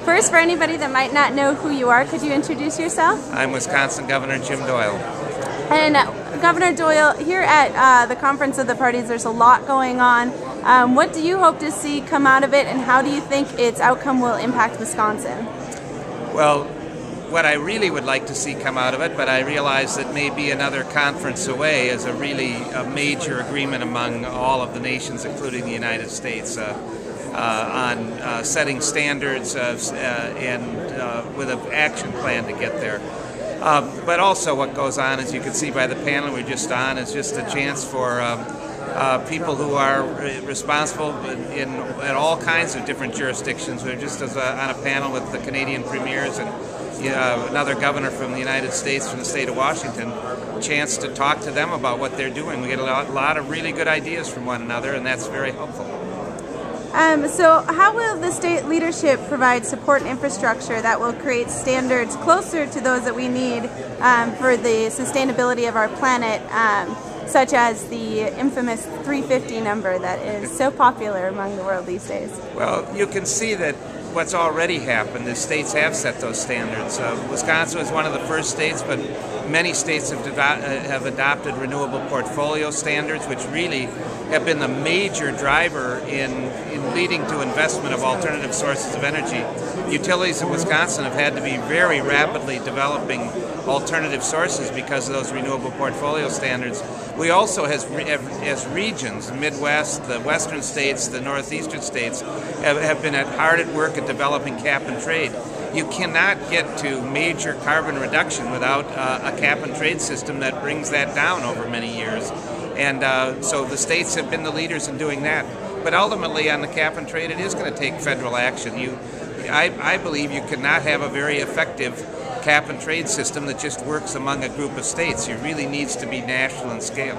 First, for anybody that might not know who you are, could you introduce yourself? I'm Wisconsin Governor Jim Doyle. And Governor Doyle, here at the Conference of the Parties, there's a lot going on. What do you hope to see come out of it, and how do you think its outcome will impact Wisconsin? Well, what I really would like to see come out of it, but I realize that maybe another conference away, is a major agreement among all of the nations, including the United States, on setting standards and with an action plan to get there. But also what goes on, as you can see by the panel we're just on, is just a chance for people who are responsible in all kinds of different jurisdictions. We're just on a panel with the Canadian premiers and another governor from the United States, from the state of Washington, a chance to talk to them about what they're doing. We get a lot of really good ideas from one another, and that's very helpful. So how will the state leadership provide support and infrastructure that will create standards closer to those that we need for the sustainability of our planet, such as the infamous 350 number that is so popular among the world these days? Well, you can see that what's already happened is states have set those standards. Wisconsin was one of the first states, but many states have adopted renewable portfolio standards, which really have been the major driver in leading to investment of alternative sources of energy. Utilities in Wisconsin have had to be very rapidly developing alternative sources because of those renewable portfolio standards. We also, as regions, the Midwest, the western states, the northeastern states, have been hard at work at developing cap and trade. You cannot get to major carbon reduction without a cap and trade system that brings that down over many years. And so the states have been the leaders in doing that. But ultimately on the cap and trade, it is going to take federal action. I believe you cannot have a very effective cap and trade system that just works among a group of states. It really needs to be national in scale.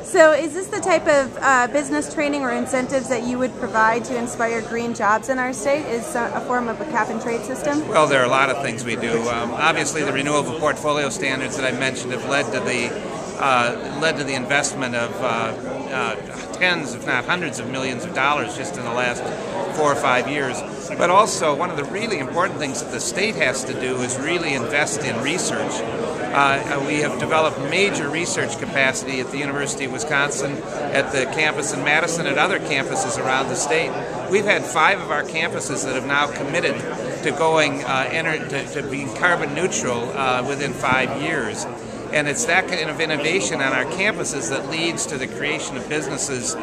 So is this the type of business training or incentives that you would provide to inspire green jobs in our state? Is a form of a cap and trade system? Well, there are a lot of things we do. Obviously, the renewable portfolio standards that I mentioned have led to the investment of tens, if not hundreds of millions of dollars just in the last 4 or 5 years. But also, one of the really important things that the state has to do is really invest in research. We have developed major research capacity at the University of Wisconsin, at the campus in Madison, and other campuses around the state. We've had 5 of our campuses that have now committed to going to being carbon neutral within 5 years. And it's that kind of innovation on our campuses that leads to the creation of businesses.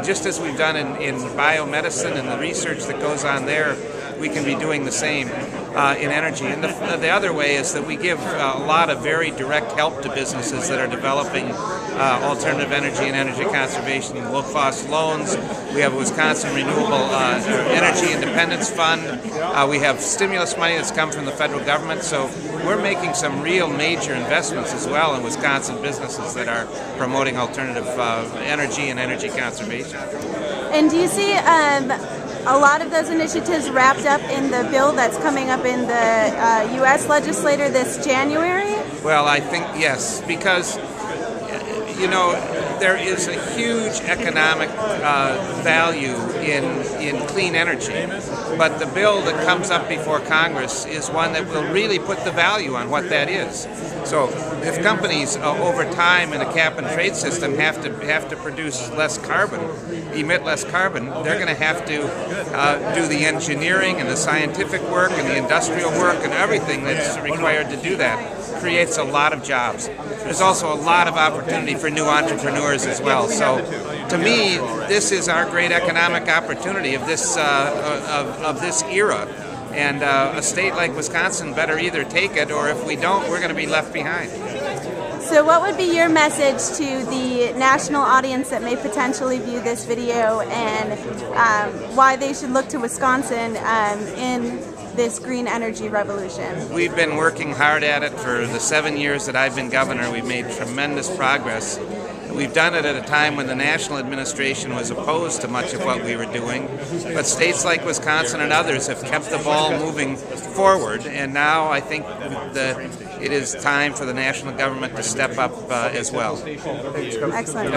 Just as we've done in biomedicine and the research that goes on there, we can be doing the same in energy. And the other way is that we give a lot of very direct help to businesses that are developing alternative energy and energy conservation, low-cost loans. We have a Wisconsin Renewable Energy Independence Fund. We have stimulus money that's come from the federal government. So we're making some real major investments as well in Wisconsin businesses that are promoting alternative energy and energy conservation. And do you see a lot of those initiatives wrapped up in the bill that's coming up in the U.S. legislature this January? Well, I think yes, because there is a huge economic value in clean energy, but the bill that comes up before Congress is one that will really put the value on what that is. So if companies over time in a cap and trade system have to produce less carbon, emit less carbon, they're going to have to do the engineering and the scientific work and the industrial work and everything that's required to do that. Creates a lot of jobs. There's also a lot of opportunity for new entrepreneurs as well. So to me, this is our great economic opportunity of this era. And a state like Wisconsin better either take it, or if we don't, we're going to be left behind. So what would be your message to the national audience that may potentially view this video, and why they should look to Wisconsin in this green energy revolution? We've been working hard at it for the 7 years that I've been governor. We've made tremendous progress. We've done it at a time when the national administration was opposed to much of what we were doing, but states like Wisconsin and others have kept the ball moving forward, and now I think it is time for the national government to step up as well. Excellent.